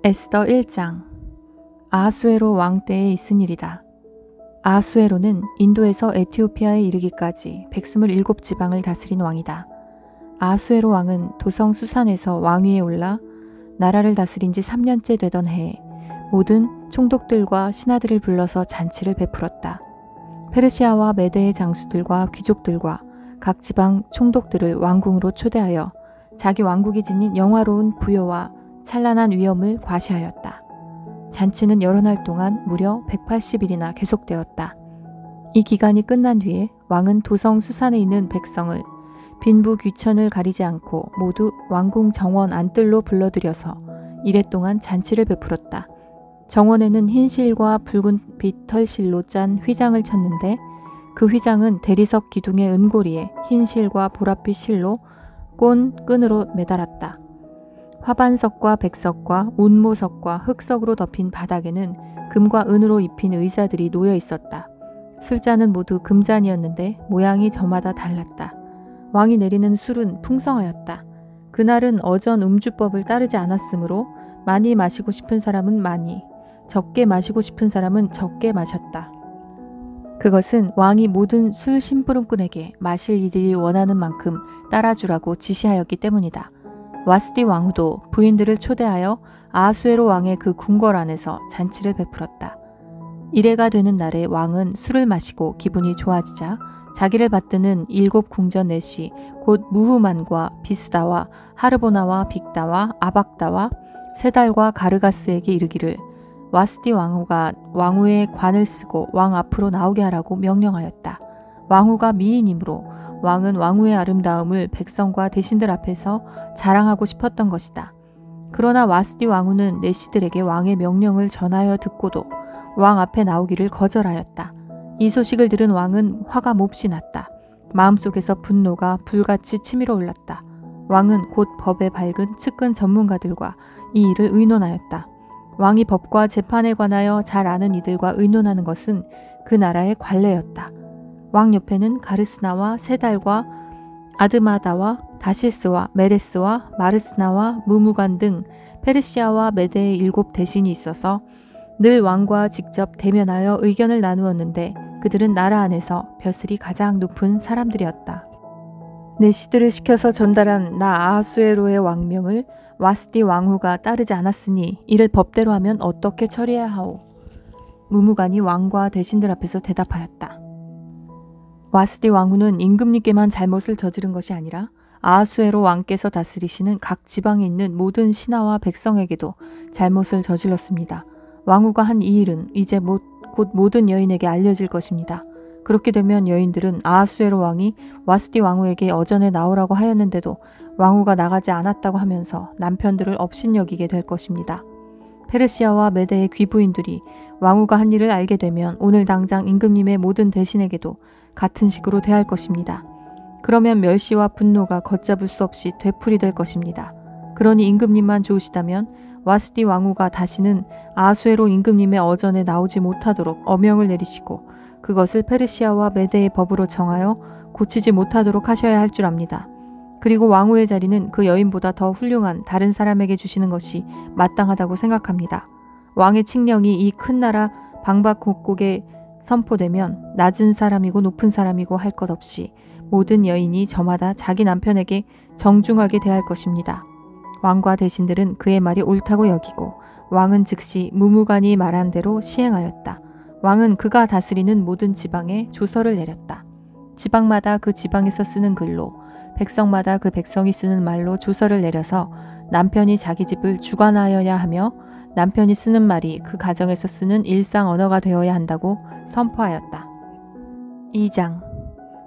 에스더 1장. 아하수에로 왕 때에 있은 일이다. 아하수에로는 인도에서 에티오피아에 이르기까지 127지방을 다스린 왕이다. 아하수에로 왕은 도성 수산에서 왕위에 올라 나라를 다스린 지 3년째 되던 해에 모든 총독들과 신하들을 불러서 잔치를 베풀었다. 페르시아와 메대의 장수들과 귀족들과 각 지방 총독들을 왕궁으로 초대하여 자기 왕국이 지닌 영화로운 부여와 찬란한 위엄을 과시하였다. 잔치는 여러 날 동안 무려 180일이나 계속되었다. 이 기간이 끝난 뒤에 왕은 도성 수산에 있는 백성을 빈부 귀천을 가리지 않고 모두 왕궁 정원 안뜰로 불러들여서 이래 동안 잔치를 베풀었다. 정원에는 흰 실과 붉은 빛 털실로 짠 휘장을 쳤는데 그 휘장은 대리석 기둥의 은고리에 흰 실과 보랏빛 실로 꼰 끈으로 매달았다. 화반석과 백석과 운모석과 흑석으로 덮인 바닥에는 금과 은으로 입힌 의자들이 놓여 있었다. 술잔은 모두 금잔이었는데 모양이 저마다 달랐다. 왕이 내리는 술은 풍성하였다. 그날은 어전 음주법을 따르지 않았으므로 많이 마시고 싶은 사람은 많이, 적게 마시고 싶은 사람은 적게 마셨다. 그것은 왕이 모든 술 심부름꾼에게 마실 이들이 원하는 만큼 따라주라고 지시하였기 때문이다. 와스디 왕후도 부인들을 초대하여 아하수에로 왕의 그 궁궐 안에서 잔치를 베풀었다. 이래가 되는 날에 왕은 술을 마시고 기분이 좋아지자 자기를 받드는 7 궁전 넷이 곧 무후만과 비스다와 하르보나와 빅다와 아박다와 세달과 가르가스에게 이르기를 와스디 왕후가 왕후의 관을 쓰고 왕 앞으로 나오게 하라고 명령하였다. 왕후가 미인이므로 왕은 왕후의 아름다움을 백성과 대신들 앞에서 자랑하고 싶었던 것이다. 그러나 와스디 왕후는 내시들에게 왕의 명령을 전하여 듣고도 왕 앞에 나오기를 거절하였다. 이 소식을 들은 왕은 화가 몹시 났다. 마음속에서 분노가 불같이 치밀어 올랐다. 왕은 곧 법에 밝은 측근 전문가들과 이 일을 의논하였다. 왕이 법과 재판에 관하여 잘 아는 이들과 의논하는 것은 그 나라의 관례였다. 왕 옆에는 가르스나와 세달과 아드마다와 다시스와 메레스와 마르스나와 무무간 등 페르시아와 메대의 7 대신이 있어서 늘 왕과 직접 대면하여 의견을 나누었는데 그들은 나라 안에서 벼슬이 가장 높은 사람들이었다. 내시들을 시켜서 전달한 나 아하수에로의 왕명을 와스디 왕후가 따르지 않았으니 이를 법대로 하면 어떻게 처리해야 하오? 무무간이 왕과 대신들 앞에서 대답하였다. 와스디 왕후는 임금님께만 잘못을 저지른 것이 아니라 아하수에로 왕께서 다스리시는 각 지방에 있는 모든 신하와 백성에게도 잘못을 저질렀습니다. 왕후가 한 이 일은 이제 곧 모든 여인에게 알려질 것입니다. 그렇게 되면 여인들은 아하수에로 왕이 와스디 왕후에게 어전에 나오라고 하였는데도 왕후가 나가지 않았다고 하면서 남편들을 업신여기게 될 것입니다. 페르시아와 메대의 귀부인들이 왕후가 한 일을 알게 되면 오늘 당장 임금님의 모든 대신에게도 같은 식으로 대할 것입니다. 그러면 멸시와 분노가 걷잡을 수 없이 되풀이될 것입니다. 그러니 임금님만 좋으시다면 와스디 왕후가 다시는 아하수에로 임금님의 어전에 나오지 못하도록 어명을 내리시고 그것을 페르시아와 메대의 법으로 정하여 고치지 못하도록 하셔야 할 줄 압니다. 그리고 왕후의 자리는 그 여인보다 더 훌륭한 다른 사람에게 주시는 것이 마땅하다고 생각합니다. 왕의 칙령이 이 큰 나라 방방곡곡에 선포되면 낮은 사람이고 높은 사람이고 할 것 없이 모든 여인이 저마다 자기 남편에게 정중하게 대할 것입니다. 왕과 대신들은 그의 말이 옳다고 여기고 왕은 즉시 무무간이 말한 대로 시행하였다. 왕은 그가 다스리는 모든 지방에 조서를 내렸다. 지방마다 그 지방에서 쓰는 글로 백성마다 그 백성이 쓰는 말로 조서를 내려서 남편이 자기 집을 주관하여야 하며 남편이 쓰는 말이 그 가정에서 쓰는 일상 언어가 되어야 한다고 선포하였다. 2장.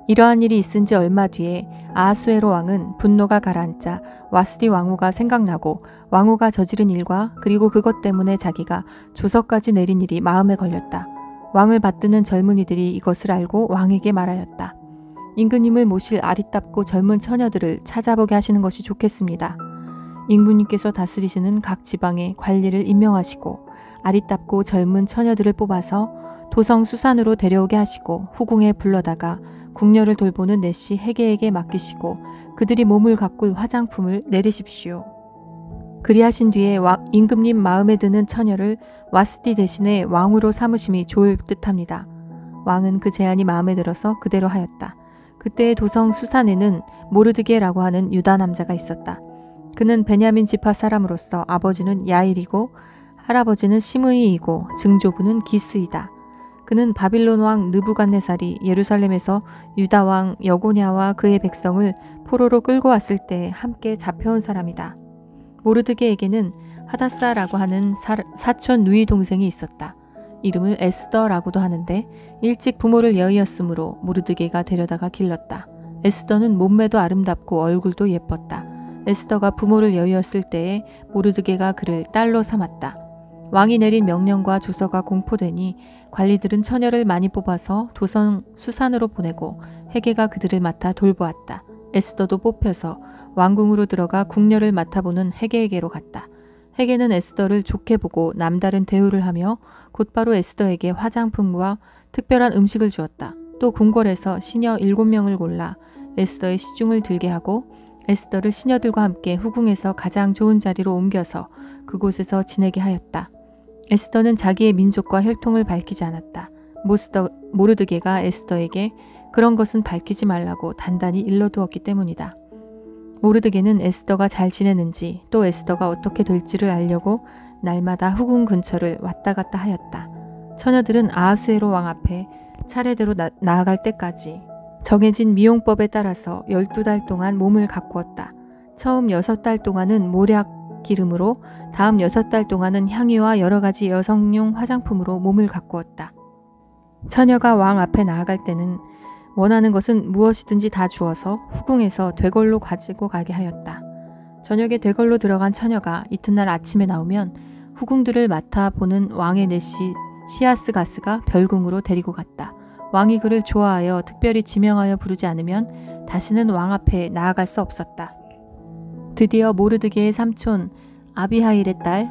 이러한 일이 있은 지 얼마 뒤에 아하수에로 왕은 분노가 가라앉자 와스디 왕후가 생각나고 왕후가 저지른 일과 그리고 그것 때문에 자기가 조서까지 내린 일이 마음에 걸렸다. 왕을 받드는 젊은이들이 이것을 알고 왕에게 말하였다. 임금님을 모실 아리따고 젊은 처녀들을 찾아보게 하시는 것이 좋겠습니다. 임금님께서 다스리시는 각 지방에 관리를 임명하시고 아리따고 젊은 처녀들을 뽑아서 도성 수산으로 데려오게 하시고 후궁에 불러다가 궁녀를 돌보는 내시 해계에게 맡기시고 그들이 몸을 가꿀 화장품을 내리십시오. 그리하신 뒤에 임금님 마음에 드는 처녀를 와스티 대신에 왕으로 삼으심이 좋을 듯합니다. 왕은 그 제안이 마음에 들어서 그대로 하였다. 그때의 도성 수산에는 모르드게라고 하는 유다 남자가 있었다. 그는 베냐민 지파 사람으로서 아버지는 야일이고 할아버지는 시므이이고 증조부는 기스이다. 그는 바빌론 왕 느부갓네살이 예루살렘에서 유다 왕 여고냐와 그의 백성을 포로로 끌고 왔을 때 함께 잡혀온 사람이다. 모르드게에게는 하다사라고 하는 사촌 누이 동생이 있었다. 이름을 에스더라고도 하는데 일찍 부모를 여의었으므로 모르드게가 데려다가 길렀다. 에스더는 몸매도 아름답고 얼굴도 예뻤다. 에스더가 부모를 여의었을 때에 모르드게가 그를 딸로 삼았다. 왕이 내린 명령과 조서가 공포되니 관리들은 처녀를 많이 뽑아서 도성 수산으로 보내고 헤게가 그들을 맡아 돌보았다. 에스더도 뽑혀서 왕궁으로 들어가 궁녀를 맡아보는 헤게에게로 갔다. 헤게는 에스더를 좋게 보고 남다른 대우를 하며 곧바로 에스더에게 화장품과 특별한 음식을 주었다. 또 궁궐에서 시녀 7명을 골라 에스더의 시중을 들게 하고 에스더를 시녀들과 함께 후궁에서 가장 좋은 자리로 옮겨서 그곳에서 지내게 하였다. 에스더는 자기의 민족과 혈통을 밝히지 않았다. 모르드게가 에스더에게 그런 것은 밝히지 말라고 단단히 일러두었기 때문이다. 모르드게는 에스더가 잘 지내는지 또 에스더가 어떻게 될지를 알려고 날마다 후궁 근처를 왔다 갔다 하였다. 처녀들은 아하수에로 왕 앞에 차례대로 나아갈 때까지 정해진 미용법에 따라서 12달 동안 몸을 가꾸었다. 처음 6달 동안은 모략 기름으로, 다음 6달 동안은 향유와 여러 가지 여성용 화장품으로 몸을 가꾸었다. 처녀가 왕 앞에 나아갈 때는 원하는 것은 무엇이든지 다 주어서 후궁에서 되걸로 가지고 가게 하였다. 저녁에 되걸로 들어간 처녀가 이튿날 아침에 나오면 후궁들을 맡아보는 왕의 내시 시아스가스가 별궁으로 데리고 갔다. 왕이 그를 좋아하여 특별히 지명하여 부르지 않으면 다시는 왕 앞에 나아갈 수 없었다. 드디어 모르드게의 삼촌 아비하일의 딸,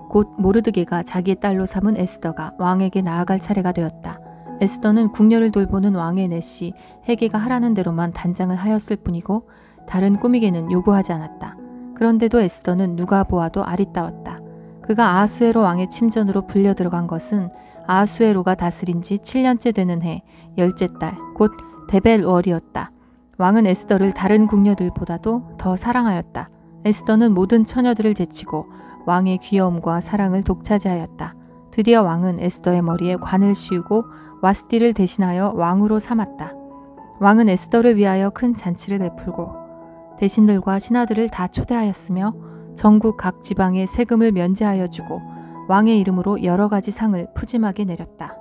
곧 모르드게가 자기의 딸로 삼은 에스더가 왕에게 나아갈 차례가 되었다. 에스더는 궁녀를 돌보는 왕의 내시 헤게가 하라는 대로만 단장을 하였을 뿐이고 다른 꾸미개는 요구하지 않았다. 그런데도 에스더는 누가 보아도 아리따웠다. 그가 아하수에로 왕의 침전으로 불려 들어간 것은 아하수에로가 다스린 지 7년째 되는 해 10째 달, 곧 데벨월이었다. 왕은 에스더를 다른 궁녀들보다도 더 사랑하였다. 에스더는 모든 처녀들을 제치고 왕의 귀여움과 사랑을 독차지하였다. 드디어 왕은 에스더의 머리에 관을 씌우고 와스티를 대신하여 왕으로 삼았다. 왕은 에스더를 위하여 큰 잔치를 베풀고 대신들과 신하들을 다 초대하였으며 전국 각 지방에 세금을 면제하여 주고 왕의 이름으로 여러 가지 상을 푸짐하게 내렸다.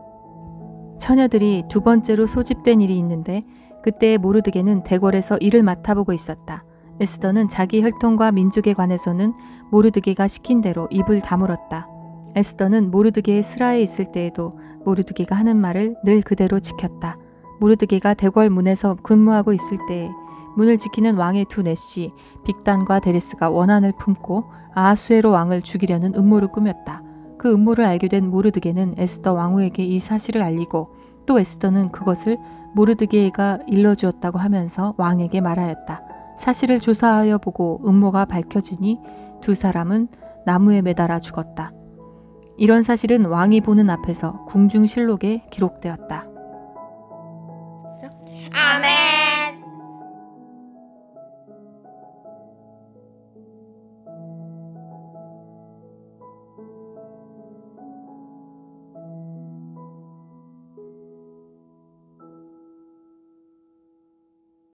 처녀들이 두 번째로 소집된 일이 있는데 그때 모르드게는 대궐에서 일을 맡아보고 있었다. 에스더는 자기 혈통과 민족에 관해서는 모르드게가 시킨 대로 입을 다물었다. 에스더는 모르드게의 스라에 있을 때에도 모르드게가 하는 말을 늘 그대로 지켰다. 모르드게가 대궐 문에서 근무하고 있을 때에 문을 지키는 왕의 두 내시 빅단과 데레스가 원한을 품고 아하수에로 왕을 죽이려는 음모를 꾸몄다. 그 음모를 알게 된 모르드게는 에스더 왕후에게 이 사실을 알리고 또 에스더는 그것을 모르드게가 일러주었다고 하면서 왕에게 말하였다. 사실을 조사하여 보고 음모가 밝혀지니 두 사람은 나무에 매달아 죽었다. 이런 사실은 왕이 보는 앞에서 궁중실록에 기록되었다. 아멘.